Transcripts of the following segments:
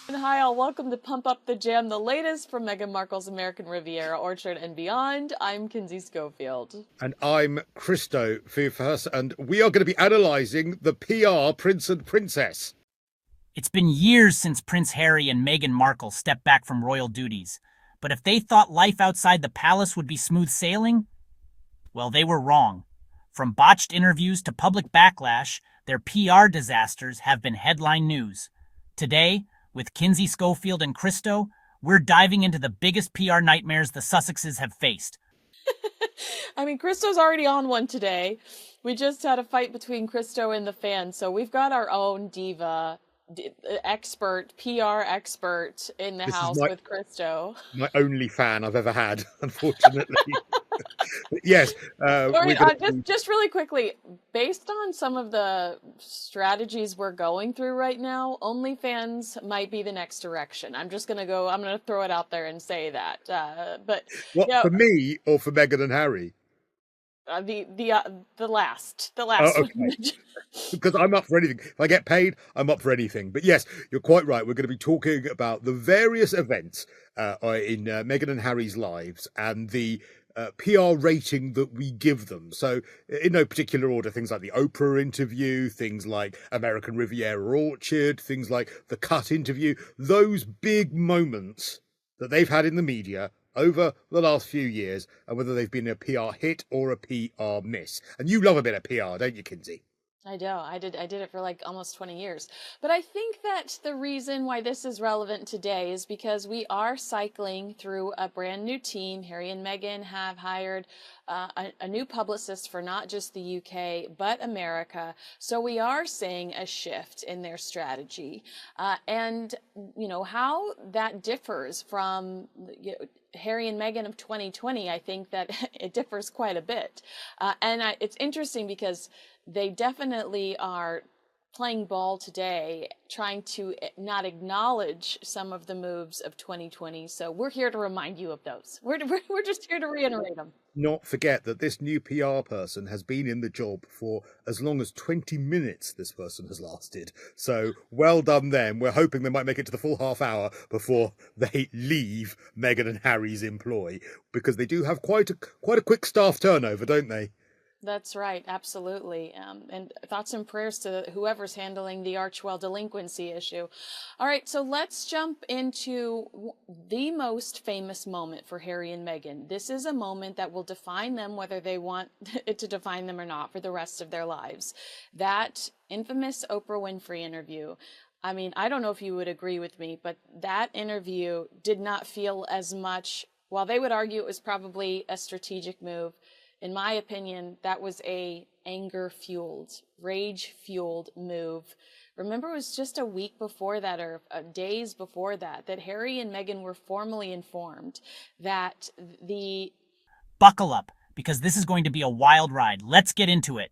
And hi, all. Welcome to Pump Up the Jam, the latest from Meghan Markle's American Riviera, Orchard, and beyond. I'm Kinsey Schofield. And I'm Cristo Fufas, and we are going to be analysing the PR Prince and Princess. It's been years since Prince Harry and Meghan Markle stepped back from royal duties. But if they thought life outside the palace would be smooth sailing, well, they were wrong. From botched interviews to public backlash, their PR disasters have been headline news. Today, with Kinsey, Schofield, and Cristo, we're diving into the biggest PR nightmares the Sussexes have faced. I mean, Cristo's already on one today. We just had a fight between Cristo and the fans, so we've got our own diva expert, PR expert in the house with Cristo. My only fan I've ever had, unfortunately. Yes. Just really quickly, based on some of the strategies we're going through right now, OnlyFans might be the next direction. I'm going to throw it out there and say that. For me or for Meghan and Harry? The last okay. one. Because I'm up for anything. If I get paid, I'm up for anything. But yes, you're quite right. We're going to be talking about the various events in Meghan and Harry's lives and the PR rating that we give them. So in no particular order, things like the Oprah interview, things like American Riviera Orchard, things like the Cut interview, those big moments that they've had in the media over the last few years, and whether they've been a PR hit or a PR miss. And you love a bit of PR, don't you, Kinsey? I do. I did it for like almost 20 years. But I think that the reason why this is relevant today is because we are cycling through a brand new team. Harry and Meghan have hired a new publicist for not just the UK, but America. So we are seeing a shift in their strategy. And, you know, how that differs from Harry and Meghan of 2020, I think that it differs quite a bit. It's interesting because they definitely are playing ball today, trying to not acknowledge some of the moves of 2020. So we're here to remind you of those. We're just here to reiterate them. Not forget that this new PR person has been in the job for as long as 20 minutes this person has lasted. So well done them. We're hoping they might make it to the full half hour before they leave Meghan and Harry's employ, because they do have quite a quick staff turnover, don't they? That's right, absolutely. And thoughts and prayers to whoever's handling the Archwell delinquency issue. All right, so let's jump into the most famous moment for Harry and Meghan. This is a moment that will define them, whether they want it to define them or not, for the rest of their lives. That infamous Oprah Winfrey interview. I mean, I don't know if you would agree with me, but that interview did not feel as much, while they would argue it was probably a strategic move. In my opinion, that was a anger-fueled, rage-fueled move. Remember, it was just a week before that, or days before that, that Harry and Meghan were formally informed that the... Buckle up, because this is going to be a wild ride. Let's get into it.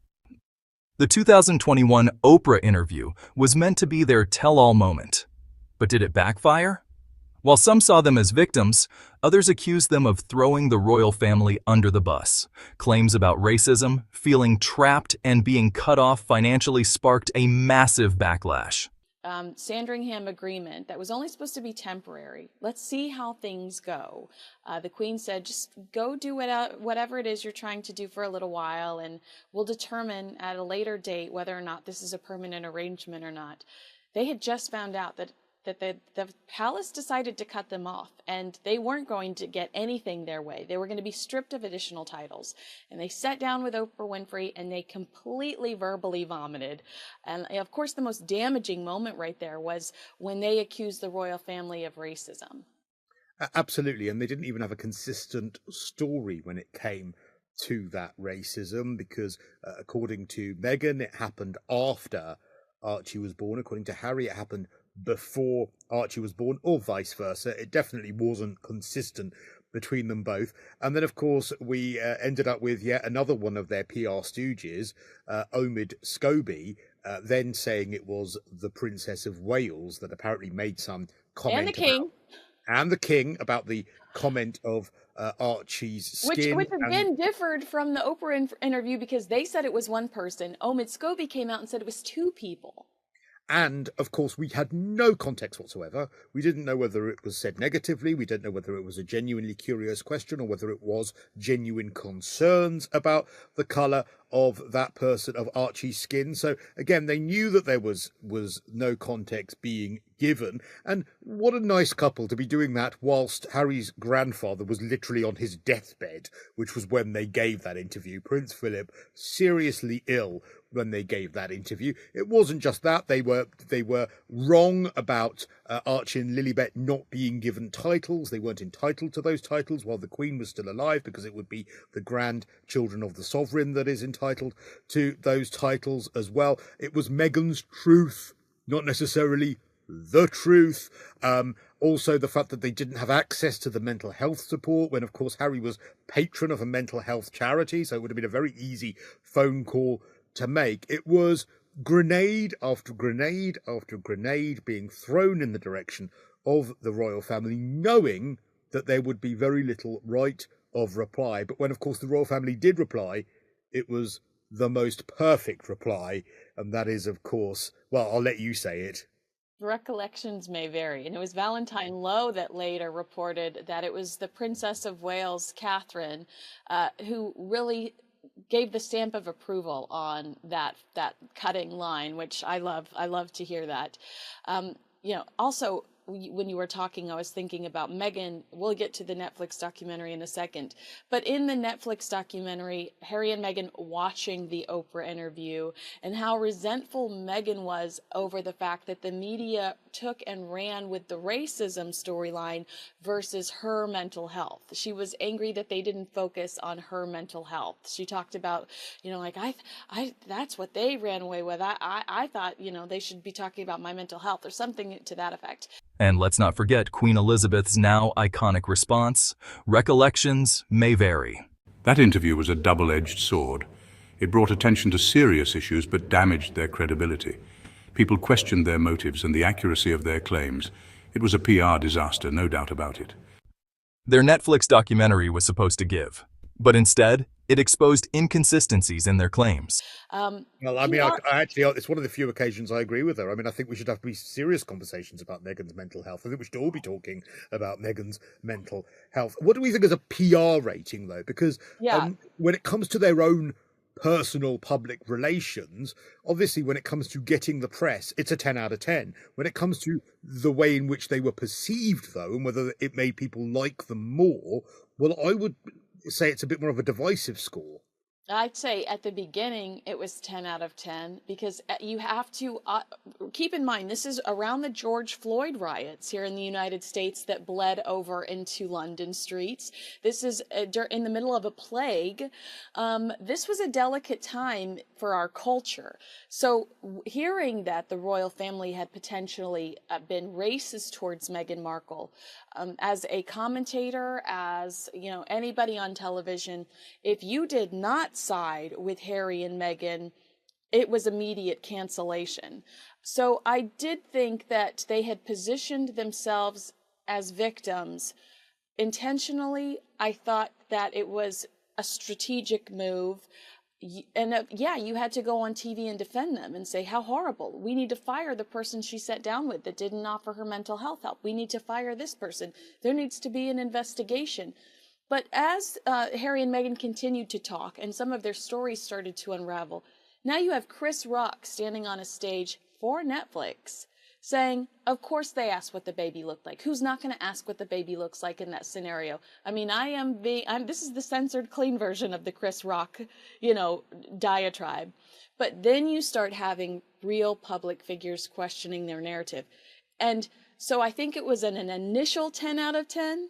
The 2021 Oprah interview was meant to be their tell-all moment. But did it backfire? While some saw them as victims, others accused them of throwing the royal family under the bus. Claims about racism, feeling trapped, and being cut off financially sparked a massive backlash. Sandringham agreement that was only supposed to be temporary. Let's see how things go. The Queen said, just go do whatever it is you're trying to do for a little while, and we'll determine at a later date whether or not this is a permanent arrangement or not. They had just found out that the palace decided to cut them off, and they weren't going to get anything their way. They were going to be stripped of additional titles. And they sat down with Oprah Winfrey, and they completely verbally vomited. And of course, the most damaging moment right there was when they accused the royal family of racism. Absolutely. And they didn't even have a consistent story when it came to that racism, because according to Meghan, it happened after Archie was born. According to Harry, it happened before Archie was born, or vice versa. It definitely wasn't consistent between them both. And then, of course, we ended up with yet another one of their PR stooges, Omid Scobie, then saying it was the Princess of Wales that apparently made some comment. And the King. And the King about the comment of Archie's skin. Which again differed from the Oprah interview, because they said it was one person. Omid Scobie came out and said it was two people. And of course, we had no context whatsoever. We didn't know whether it was said negatively. We didn't know whether it was a genuinely curious question or whether it was genuine concerns about the colour of that person, of Archie's skin. So again, they knew that there was no context being given. And what a nice couple to be doing that whilst Harry's grandfather was literally on his deathbed, which was when they gave that interview. Prince Philip seriously ill when they gave that interview. It wasn't just that, they were wrong about Archie and Lilibet not being given titles. They weren't entitled to those titles while the Queen was still alive, because it would be the grandchildren of the sovereign that is entitled to those titles as well. It was Meghan's truth, not necessarily the truth. Also the fact that they didn't have access to the mental health support, when of course Harry was patron of a mental health charity, so it would have been a very easy phone call to make. It was grenade after grenade after grenade being thrown in the direction of the royal family, knowing that there would be very little right of reply. But when, of course, the royal family did reply, it was the most perfect reply. And that is, of course, well, I'll let you say it. Recollections may vary, and it was Valentine Lowe that later reported that it was the Princess of Wales, Catherine, who really gave the stamp of approval on that cutting line, which I love. I love to hear that. Also, when you were talking, I was thinking about Meghan. We'll get to the Netflix documentary in a second. But in the Netflix documentary, Harry and Meghan watching the Oprah interview, and how resentful Meghan was over the fact that the media took and ran with the racism storyline versus her mental health. She was angry that they didn't focus on her mental health. She talked about, I that's what they ran away with. I thought, they should be talking about my mental health or something to that effect. And let's not forget Queen Elizabeth's now iconic response, recollections may vary. That interview was a double-edged sword. It brought attention to serious issues but damaged their credibility. People questioned their motives and the accuracy of their claims. It was a PR disaster, no doubt about it. Their Netflix documentary was supposed to give, but instead, it exposed inconsistencies in their claims. Well, I mean, I actually, it's one of the few occasions I agree with her. I mean, I think we should have serious conversations about Meghan's mental health. I think we should all be talking about Meghan's mental health. What do we think is a PR rating, though? Because when it comes to their own personal public relations, obviously when it comes to getting the press, it's a 10 out of 10. When it comes to the way in which they were perceived, though, and whether it made people like them more, well, I would say it's a bit more of a divisive score. I'd say at the beginning it was 10 out of 10, because you have to keep in mind this is around the George Floyd riots here in the United States that bled over into London streets. This is in the middle of a plague. This was a delicate time for our culture. So hearing that the royal family had potentially been racist towards Meghan Markle, as a commentator, as anybody on television, if you did not side with Harry and Meghan, it was immediate cancellation. So I did think that they had positioned themselves as victims intentionally. I thought that it was a strategic move. And you had to go on TV and defend them and say how horrible. We need to fire the person she sat down with that didn't offer her mental health help. We need to fire this person. There needs to be an investigation. But as Harry and Meghan continued to talk and some of their stories started to unravel, now you have Chris Rock standing on a stage for Netflix saying, of course they asked what the baby looked like. Who's not going to ask what the baby looks like in that scenario? I mean, this is the censored clean version of the Chris Rock, diatribe. But then you start having real public figures questioning their narrative. And so I think it was an initial 10 out of 10.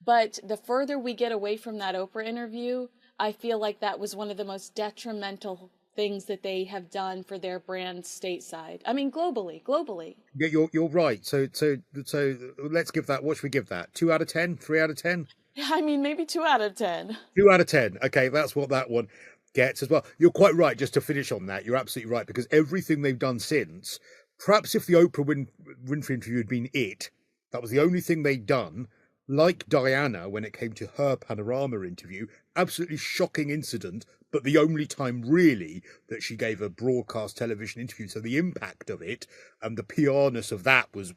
But the further we get away from that Oprah interview, I feel like that was one of the most detrimental things that they have done for their brand stateside. I mean, globally. Yeah, you're right. So let's give that. What should we give that? 2 out of 10? 3 out of 10? I mean, maybe 2 out of 10. 2 out of 10. Okay, that's what that one gets as well. You're quite right. Just to finish on that, you're absolutely right, because everything they've done since, perhaps if the Oprah Winfrey interview had been it, that was the only thing they'd done, like Diana, when it came to her Panorama interview, absolutely shocking incident, but the only time really that she gave a broadcast television interview. So the impact of it and the PRness of that was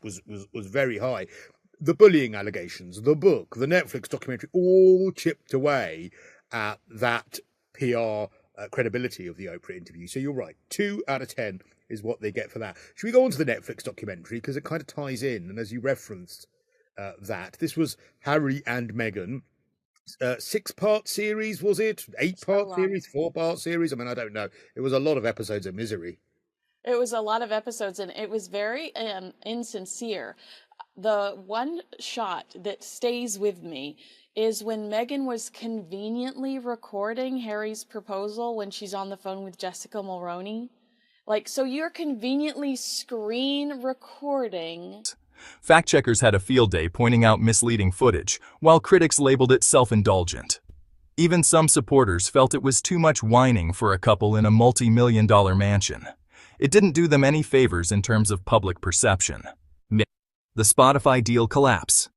very high. The bullying allegations, the book, the Netflix documentary, all chipped away at that PR credibility of the Oprah interview. So you're right, 2 out of 10 is what they get for that. Should we go on to the Netflix documentary, because it kind of ties in, and as you referenced that, this was Harry and Meghan. 6-part series, was it? 8-part series, 4-part series? I mean, I don't know. It was a lot of episodes of misery. It was a lot of episodes, and it was very insincere. The one shot that stays with me is when Meghan was conveniently recording Harry's proposal when she's on the phone with Jessica Mulroney. Like, so you're conveniently screen recording. Fact checkers had a field day pointing out misleading footage, while critics labeled it self-indulgent. Even some supporters felt it was too much whining for a couple in a multi-million-dollar mansion. It didn't do them any favors in terms of public perception. The Spotify deal collapse.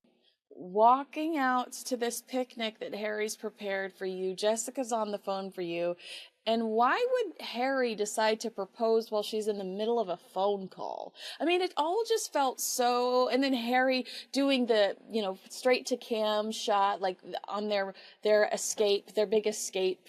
Walking out to this picnic that Harry's prepared for you, Jessica's on the phone for you, and why would Harry decide to propose while she's in the middle of a phone call? I mean, it all just felt so, and then Harry doing the, straight to cam shot, like on their escape, their big escape,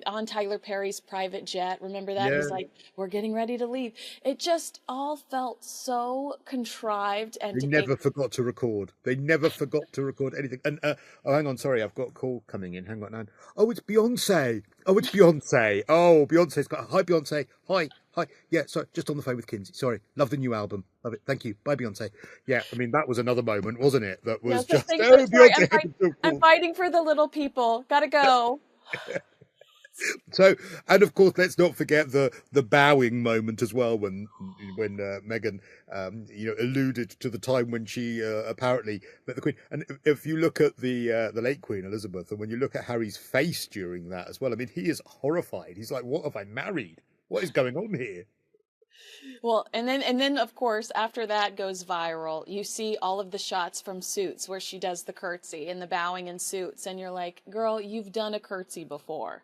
on Tyler Perry's private jet. Remember that? Yeah. He's like, we're getting ready to leave. It just all felt so contrived. And they never forgot to record. They never forgot to record anything. And hang on, sorry, I've got a call coming in. Hang on. Oh, it's Beyonce. Oh, Beyonce's got. Hi, Beyonce. Hi. Yeah, sorry, just on the phone with Kinsey. Sorry, love the new album. Love it. Thank you. Bye, Beyonce. Yeah, I mean, that was another moment, wasn't it? That was just. Oh, Beyonce. I'm fighting for the little people. Gotta go. So, and of course, let's not forget the bowing moment as well when Meghan alluded to the time when she apparently met the Queen. And if you look at the late Queen Elizabeth, and when you look at Harry's face during that as well, I mean, he is horrified. He's like, "What have I married? What is going on here?" Well, and then of course, after that goes viral, you see all of the shots from Suits where she does the curtsy and the bowing in Suits, and you're like, girl, you've done a curtsy before.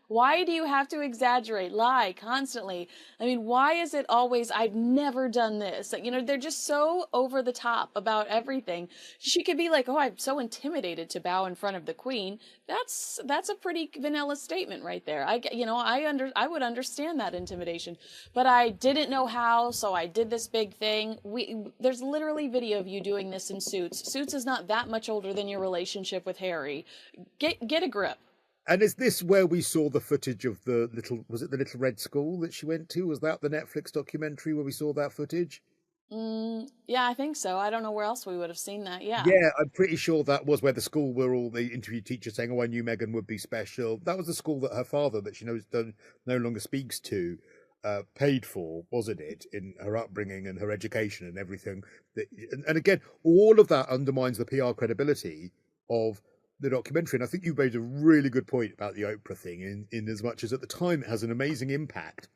Why do you have to exaggerate, lie constantly? I mean, why is it always, I've never done this? They're just so over the top about everything. She could be like, oh, I'm so intimidated to bow in front of the Queen. That's a pretty vanilla statement right there. I would understand that intimidation, but I didn't know how, so I did this big thing. There's literally video of you doing this in Suits. Suits is not that much older than your relationship with Harry. Get a grip. And is this where we saw the footage of the little red school that she went to? Was that the Netflix documentary where we saw that footage? Yeah, I think so. I don't know where else we would have seen that. Yeah. Yeah, I'm pretty sure that was where the school where all the interview teachers saying, oh, I knew Meghan would be special. That was the school that her father, that she no longer speaks to, paid for, wasn't it, in her upbringing and her education and everything. And again, all of that undermines the PR credibility of the documentary. And I think you made a really good point about the Oprah thing in as much as at the time it has an amazing impact.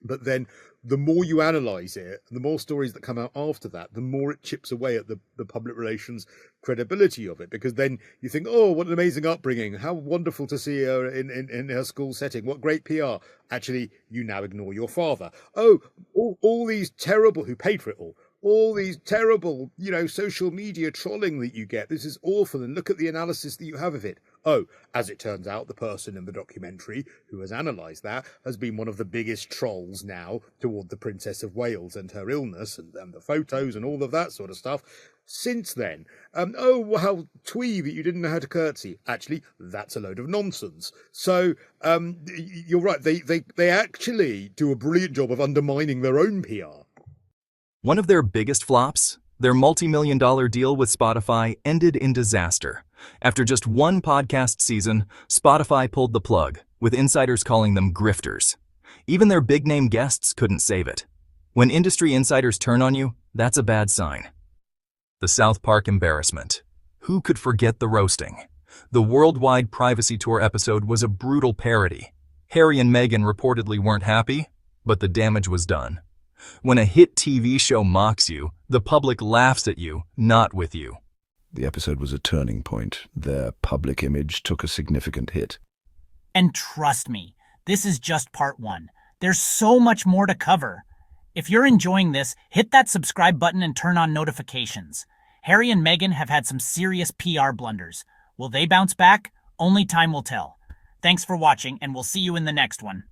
But then the more you analyse it, and the more stories that come out after that, the more it chips away at the public relations credibility of it. Because then you think, oh, what an amazing upbringing. How wonderful to see her in her school setting. What great PR. Actually, you now ignore your father. Oh, all these terrible, who paid for it all these terrible, social media trolling that you get. This is awful. And look at the analysis that you have of it. Oh, as it turns out, the person in the documentary who has analysed that has been one of the biggest trolls now toward the Princess of Wales and her illness and the photos and all of that sort of stuff since then. Oh, how twee that you didn't know how to curtsy. Actually, that's a load of nonsense. So you're right. They actually do a brilliant job of undermining their own PR. One of their biggest flops, their multi-million-dollar deal with Spotify, ended in disaster. After just one podcast season, Spotify pulled the plug, with insiders calling them grifters. Even their big-name guests couldn't save it. When industry insiders turn on you, that's a bad sign. The South Park embarrassment. Who could forget the roasting? The worldwide privacy tour episode was a brutal parody. Harry and Meghan reportedly weren't happy, but the damage was done. When a hit TV show mocks you, the public laughs at you, not with you. The episode was a turning point. Their public image took a significant hit. And trust me, this is just part 1. There's so much more to cover. If you're enjoying this, hit that subscribe button and turn on notifications. Harry and Meghan have had some serious PR blunders. Will they bounce back? Only time will tell. Thanks for watching, and we'll see you in the next one.